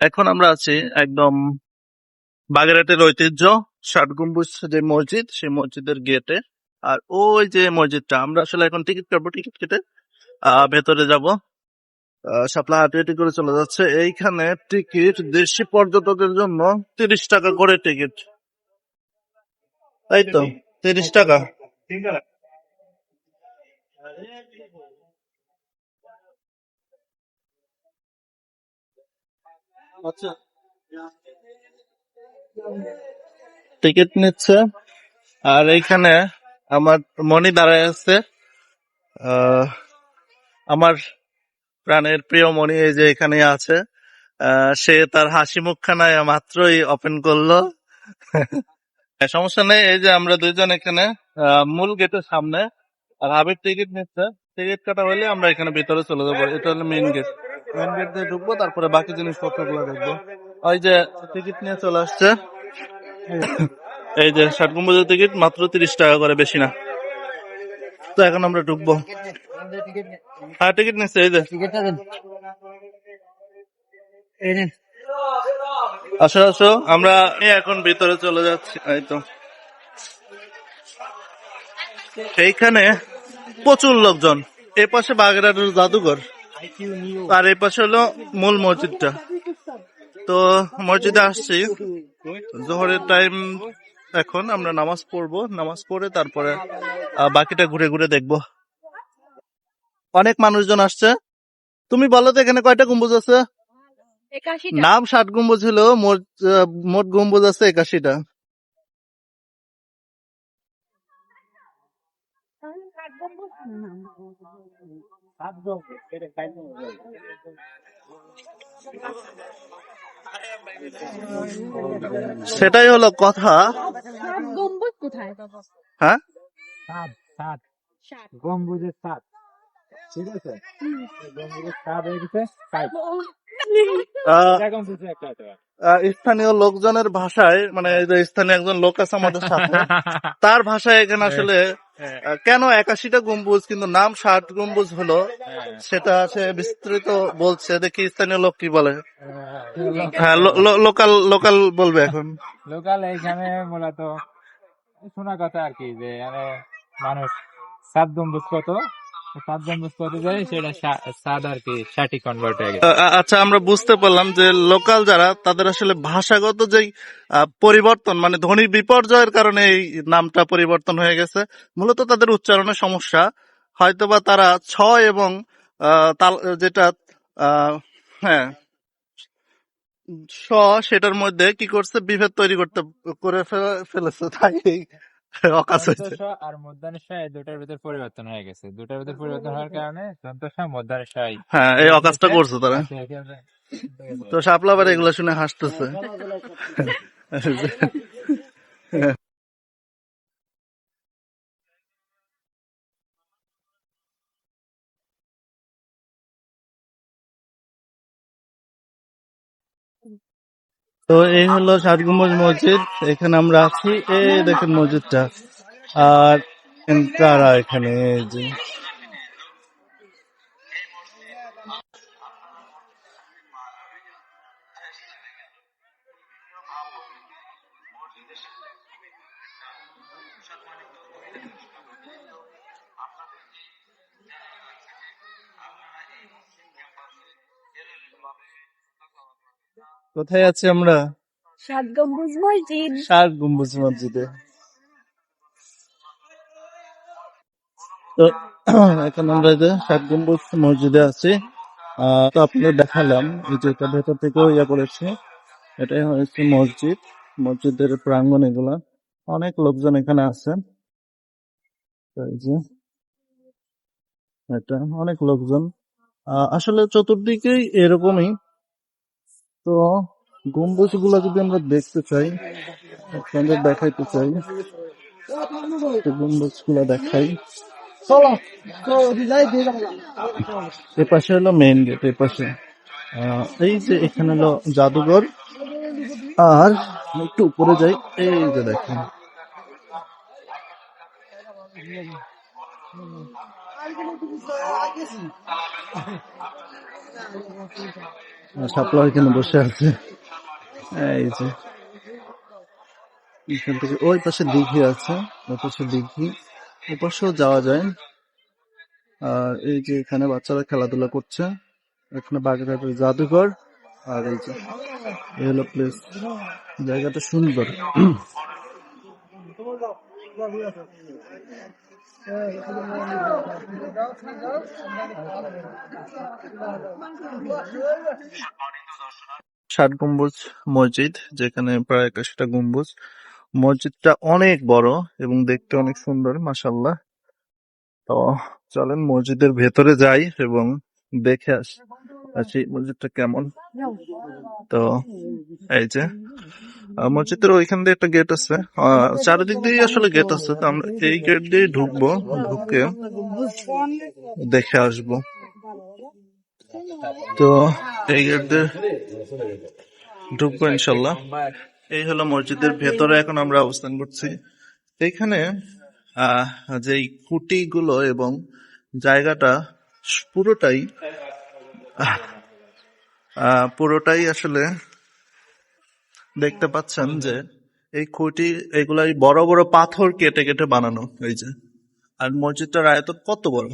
এখন আমরা আছি একদম বাগেরহাটের ঐতিহ্য ষাট গম্বুজ যে মসজিদ, সেই মসজিদের গেটে। আর ওই যে মসজিদটা, আমরা আসলে এখন টিকিট কাটবো, টিকিট কেটে ভেতরে যাব। শাপলা হাঁটি হাঁটি করে চলে যাচ্ছে। এইখানে টিকিট দেশি পর্যটকের জন্য 30 টাকা করে টিকিট, তাই তো 30 টাকা। আচ্ছা, টিকিট নিচ্ছে। আর এইখানে আমার মনি দাঁড়ায় আছে। আহ আমার প্রাণের প্রিয় মনি এই যে এখানে আছে। সে তার হাসি মুখখানা মাত্রই ওপেন করলো। হ্যাঁ, সমস্যা নেই। এই যে আমরা দুইজন এখানে মূল গেটের সামনে, আর আবির টিকিট নিচ্ছে। টিকিট কাটা হলে আমরা এখানে ভিতরে চলে যাবো। এটা হলো মেইন গেট। মেইন গেট দিয়ে ঢুকবো, তারপরে বাকি জিনিসপত্র গুলো দেখবো। ওই যে টিকিট নিয়ে চলে আসছে। এই যে 60 গম্বুজের টিকিট মাত্র 30 টাকা করে, বেশি না। তো এখন আমরা ঢুকবো। হ্যাঁ, টিকিট নিচ্ছে। এই যে আসো আসো, আমরা এখন ভিতরে চলে যাচ্ছি। এই তো এইখানে প্রচুর লোকজন। এই পাশে বাগেরহাটের জাদুঘর, আর এই পাশে হলো মূল মসজিদটা। তো মসজিদে আসছি, জোহরের টাইম। এখন আমরা নামাজ পড়বো, নামাজ পড়ে তারপরে বাকিটা ঘুরে ঘুরে দেখবো। অনেক মানুষজন আসছে। তুমি বলো তো এখানে কয়টা গম্বুজ আছে? 81টা। নাম 60 গম্বুজ হলো, মোট গম্বুজ আছে 81টা। সেটাই হলো কথা। ষাট গম্বুজ কোথায়? হ্যাঁ, সাত সাত ষাট। গম্বুজের সাত, ঠিক আছে। গম্বুজের সাত হয়ে গেছে ষাট। আহ, এটা গম্বুজের একটা আছে। স্থানীয় লোকজনের ভাষায়, মানে এই যে স্থানীয় একজন লোক আছে আমাদের সাথে, তার ভাষায় এখানে আসলে কেন 81টা গম্বুজ কিন্তু নাম 60 গম্বুজ হলো, সেটা সে বিস্তৃত বলছে। দেখি স্থানীয় লোক কি বলে। হ্যাঁ, লোকাল লোকাল বলবে এখন। লোকাল এইখানে মূলত শোনা কথা আর কি, যে মানুষ সাত গম্বুজ কত, সাত গম্বুজ কত যায় সেটা সাত আর কি 60 কনভার্ট হয়ে গেছে। আচ্ছা, আমরা বুঝতে পারলাম যে লোকাল যারা, তাদের আসলে ভাষাগত যে পরিবর্তন, মানে ধ্বনি বিপর্যয়ের কারণে এই নামটা পরিবর্তন হয়ে গেছে। মূলত তাদের উচ্চারণের সমস্যা। হয়তোবা তারা ছ এবং তাল যেটা হ্যাঁ স, সেটার মধ্যে কি করছে, বিভেদ তৈরি করে ফেলেছে, তাই এই অকাজ হয়েছে। দন্তস আর মূর্ধন্য ষ এই দুটার ভিতর পরিবর্তন হয়ে গেছে। দুটার ভিতর পরিবর্তন হওয়ার কারণে দন্তস মূর্ধন্য ষ হ্যাঁ, এই হয়ে অকাজটা গেছে। করছে তারা। আচ্ছা, এখানে তো শাপলা আবার এগুলো শুনে হাসতেছে। তো এই হলো 60 গম্বুজ মসজিদ। এখানে আমরা আছি, এই দেখেন মসজিদটা। আর কারা এখানে, এই যে কোথায় আছি আমরা? ষাট গম্বুজ মসজিদ। 60 গম্বুজ মসজিদে। তো এখন আমরা যে 60 গম্বুজ মসজিদে আছি। তো আপনাদের দেখালাম, এই যে এটা ভেতর থেকেও ইয়া করেছে। এটাই হয়েছে মসজিদ, মসজিদের প্রাঙ্গণ এগুলা। অনেক লোকজন এখানে আছে। তো এই যে এটা অনেক লোকজন। আসলে চতুর্দিকেই এরকমই। তো গম্বুজ গুলা যদি আমরা দেখতে চাই, আপনাদের দেখাইতে চাই, গম্বুজ গুলা দেখাই। এ পাশে হলো মেইন গেট, এ পাশে এই যে এখানে হলো জাদুঘর। আর একটু উপরে যাই, এই যে দেখেন শাপলা এখানে বসে আছে। এই যে এখান থেকে ওই পাশে দিঘি আছে, ওই পাশে দিঘি, ওই পাশেও যাওয়া যায়। আর এই যে এখানে বাচ্চারা খেলাধুলা করছে, এখানে বাগেরহাটের জাদুঘর। আর এই যে এই হলো প্লেস, জায়গাটা সুন্দর। ষাট গম্বুজ মসজিদ, যেখানে প্রায় 81টা গম্বুজ। মসজিদটা অনেক বড় এবং দেখতে অনেক সুন্দর, মাশাআল্লাহ। তো চলেন মসজিদের ভেতরে যাই এবং দেখে আসি মসজিদটা কেমন। তো এই যে মসজিদের ওইখান দিয়ে একটা গেট আছে, চারিদিক দিয়ে আসলে গেট আছে, তো আমরা এই গেট দিয়ে ঢুকবো, ঢুকে দেখে আসবো। তো এই গেট দিয়ে ঢুকবো ইনশাল্লাহ। এই হলো মসজিদের ভেতরে এখন আমরা অবস্থান করছি। এখানে যে খুঁটি গুলো এবং জায়গাটা পুরোটাই পুরোটাই আসলে দেখতে পাচ্ছেন যে এই খুঁটি এগুলাই বড় বড় পাথর কেটে কেটে বানানো। এই যে, আর মসজিদটার আয়তন কত বড়।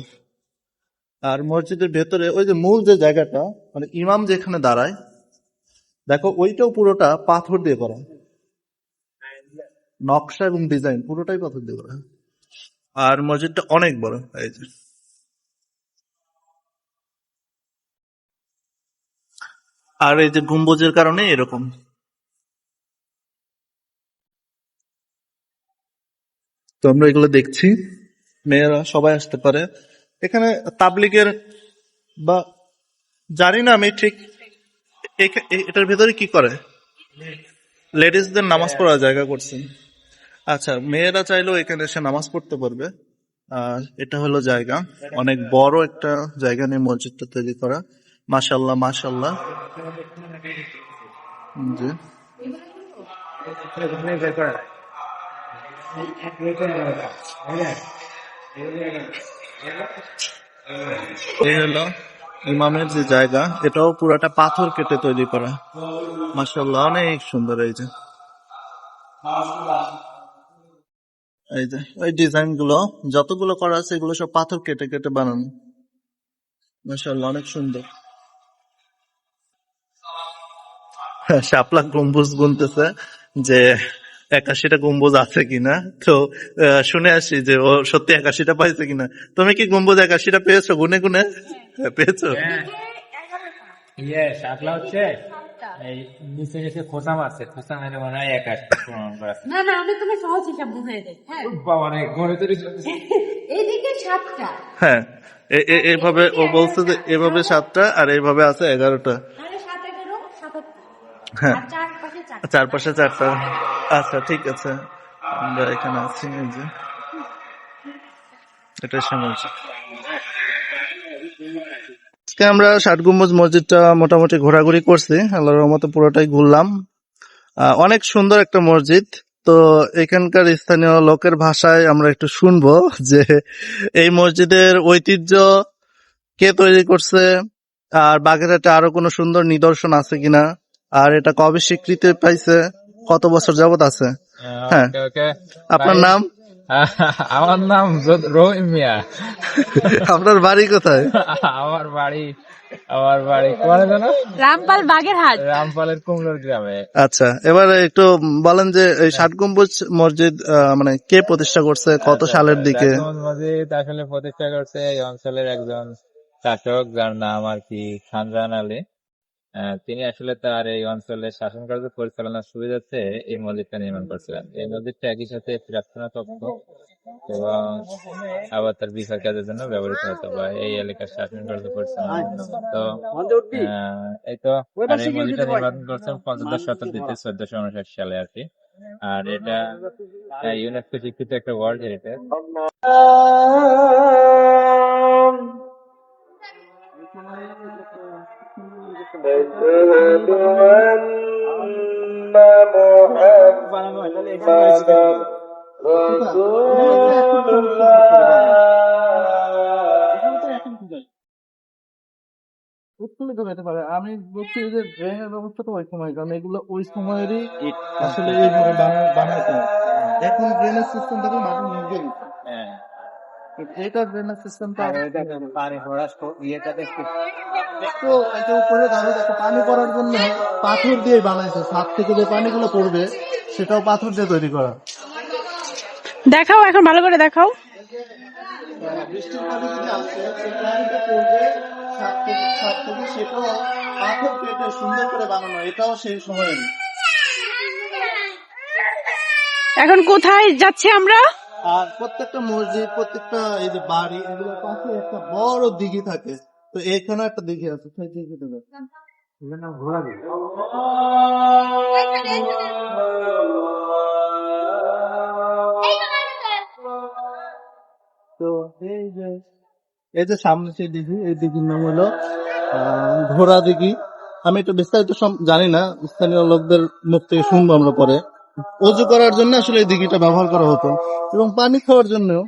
আর মসজিদের ভেতরে ওই যে মূল যে জায়গাটা, মানে ইমাম যেখানে দাঁড়ায়, দেখো ওইটাও পুরোটা পাথর দিয়ে করা, নকশা এবং ডিজাইন পুরোটাই পাথর দিয়ে করা। আর মসজিদটা অনেক বড়। এই যে, আর এই যে গম্বুজের কারণে এরকম। তো আমরা এগুলো দেখছি, মেয়েরা সবাই আসতে পারে এখানে। তাবলিগের বা জানি না আমি ঠিক এটার ভেতরে কি করে, লেডিসদের নামাজ পড়ার জায়গা করছেন। আচ্ছা, মেয়েরা চাইলেও এখানে এসে নামাজ পড়তে পারবে। আর এটা হলো জায়গা, অনেক বড় একটা জায়গা নিয়ে মসজিদটা তৈরি করা। মাশাল্লাহ মাশাল্লাহ। জি, এই হলো ইমামের যে জায়গা, এটাও পুরাটা পাথর কেটে তৈরি করা। মাশাল্লাহ, অনেক সুন্দর। এই যে ওই ডিজাইন গুলো যতগুলো করা আছে এগুলো সব পাথর কেটে কেটে বানানো। মাশাল্লাহ, অনেক সুন্দর। শাপলা গম্বুজ গুনতেছে যে 81টা গম্বুজ আছে কিনা। তো শুনে আসি যে ও সত্যি 81টা পাইছে কিনা। তুমি কি গম্বুজ 81টা পেয়েছো গুনে গুনে? পেয়েছো? শাপলা হচ্ছে এই নিচে নিচে খোসা মারছে, খোসা মেরে মনে হয় 81 প্রমাণ করা। না না, আমি তোকে সহজ হিসাব বুঝাই দেই। হ্যাঁ, বাবা রে, ঘরে তৈরি চলতেছে। এইদিকে 7টা, হ্যাঁ, এভাবে ও বলছে যে এভাবে 7টা আর এইভাবে আছে 11টা। তাহলে 7-11, 7-8। হ্যাঁ, আর চারপাশে 4টা। চারপাশে 4টা। আচ্ছা ঠিক আছে, আমরা এখানে আছি। এই যে এটা সমস্যা। আজকে আমরা ষাট গম্বুজ মসজিদটা মোটামুটি ঘোরাঘুরি করছি, আল্লাহর রহমতে পুরোটাই ঘুরলাম। অনেক সুন্দর একটা মসজিদ। তো এখানকার স্থানীয় লোকের ভাষায় আমরা একটু শুনবো যে এই মসজিদের ঐতিহ্য কে তৈরি করছে, আর বাগেরহাটে আরো কোনো সুন্দর নিদর্শন আছে কিনা, আর এটা কবে স্বীকৃতি পাইছে, কত বছর যাবত আছে। হ্যাঁ, ওকে ওকে। আপনার নাম? আমার নাম রহিম মিয়া। আপনার বাড়ি কোথায়? আমার বাড়ি কোয়ারে জানো? রামপাল বাগেরহাট। রামপালের কুমড়োর গ্রামে। আচ্ছা, এবার একটু বলেন যে এই ষাট গম্বুজ মসজিদ মানে কে প্রতিষ্ঠা করছে, কত সালের দিকে? রাজমহল মসজিদ আসলে প্রতিষ্ঠা করছে এই অঞ্চলের একজন শাসক, যার নাম আর কি খানজাহান আলী। তিনি আসলে তার এই অঞ্চলের শাসন কার্য পরিচালনার সুবিধার্থে এই মসজিদটা নির্মাণ করছিলেন। এই মসজিদটা একই সাথে প্রার্থনা কক্ষ এবং আবার তার বিচার কাজের জন্য ব্যবহৃত হতো, বা এই এলাকার শাসন কার্য পরিচালনার জন্য। তো এই তো, আর এই মসজিদটা নির্মাণ করছেন 15 শতাব্দীতে 1459 সালে আর কি। আর এটা ইউনেস্কো স্বীকৃত একটা ওয়ার্ল্ড হেরিটেজ। উৎফুল্লিত হতে পারে। আমি বলছি যে ড্রেনের ব্যবস্থা তো ওই সময়, কারণ এগুলো ওই সময়েরই আসলে এইভাবে বানাইতে হয়। এখন ড্রেনেজ সিস্টেমটাকে মাটি নিজে দিচ্ছে। হ্যাঁ, এটা ড্রেনেজ সিস্টেমটা আর এটা পানি ভরাস ইয়েটা দেখতে তো এটা উপরে দাঁড়ো দেখো, পানি পড়ার জন্য পাথর দিয়ে বানাইছে। ছাদ থেকে যে পানিগুলো পড়বে সেটাও পাথর দিয়ে তৈরি করা। দেখাও, এখন ভালো করে দেখাও। বৃষ্টির পানি যদি আসে, সেই পানিটা পড়বে ছাদ থেকে সেটাও পাথর কেটে সুন্দর করে বানানো, এটাও সেই সময়েরই। এখন কোথায় যাচ্ছি আমরা? আর প্রত্যেকটা মসজিদ, প্রত্যেকটা এই যে বাড়ি, এগুলোর পাশে একটা বড় দিঘি থাকে। তো এখানে একটা দিঘি আছে, সেই দিঘিতে যাবে। তো এই যে সামনে সেই দিঘি, এই দিঘির নাম হলো ঘোড়া দিঘি। আমি একটু বিস্তারিত জানি না, স্থানীয় লোকদের মুখ থেকে শুনবো আমরা পরে। অজু করার জন্য আসলে এই দিঘিটা ব্যবহার করা হতো, এবং পানি খাওয়ার জন্যও।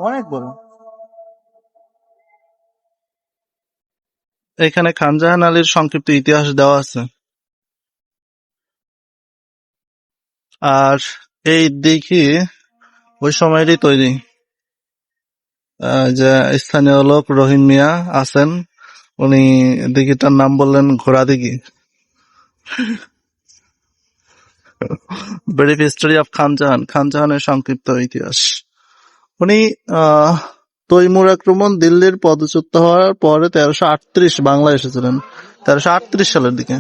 অনেক বড়। এখানে খানজাহান আলীর সংক্ষিপ্ত ইতিহাস দেওয়া আছে। আর এই দিঘি ওই সময়েরই তৈরি। যে স্থানীয় লোক রহিম মিয়া আছেন, উনি দিঘিটার নাম বললেন ঘোড়া দিঘি। ব্রিফ হিস্টোরি অফ খানজাহান, খানজাহানের সংক্ষিপ্ত ইতিহাস। উনি তৈমুর আক্রমণ দিল্লির পদচ্যুত হওয়ার পরে 1338 বাংলায় এসেছিলেন, 1338 সালের দিকে।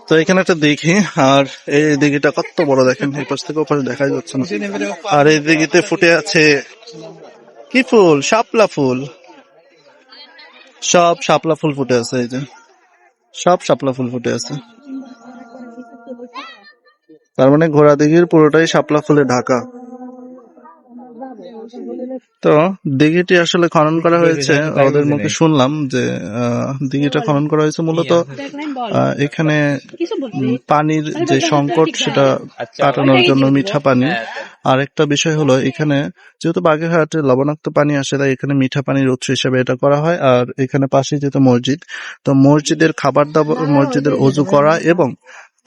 তো এখানে একটা দিঘি, আর এই দিঘিটা কত বড় দেখেন, এই পাশ থেকে ওপাশে দেখাই যাচ্ছে না। আর এই দিঘিতে ফুটে আছে কি ফুল? শাপলা ফুল। সব শাপলা ফুল ফুটে আছে, এই যে সব শাপলা ফুল ফুটে আছে। তার মানে ঘোড়া দিঘির পুরোটাই শাপলা ফুলে ঢাকা। তো দিঘিটি আসলে খনন করা হয়েছে, ওদের মুখে শুনলাম যে দিঘিটা খনন করা হয়েছে মূলত এখানে পানির যে সংকট সেটা কাটানোর জন্য, মিঠা পানি। আর একটা বিষয় হলো, এখানে যেহেতু বাগেরহাটে লবণাক্ত পানি আসে, তাই এখানে মিঠা পানির উৎস হিসেবে এটা করা হয়। আর এখানে পাশে যেহেতু মসজিদ, তো মসজিদের খাবার দাবার, মসজিদের অজু করা এবং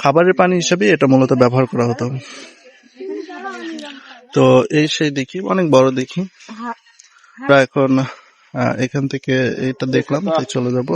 খাবারের পানি হিসেবে এটা মূলত ব্যবহার করা হতো। তো এই সেই দেখি, অনেক বড় দেখি। প্রায় এখন এখান থেকে এটা দেখলাম, তাই চলে যাব।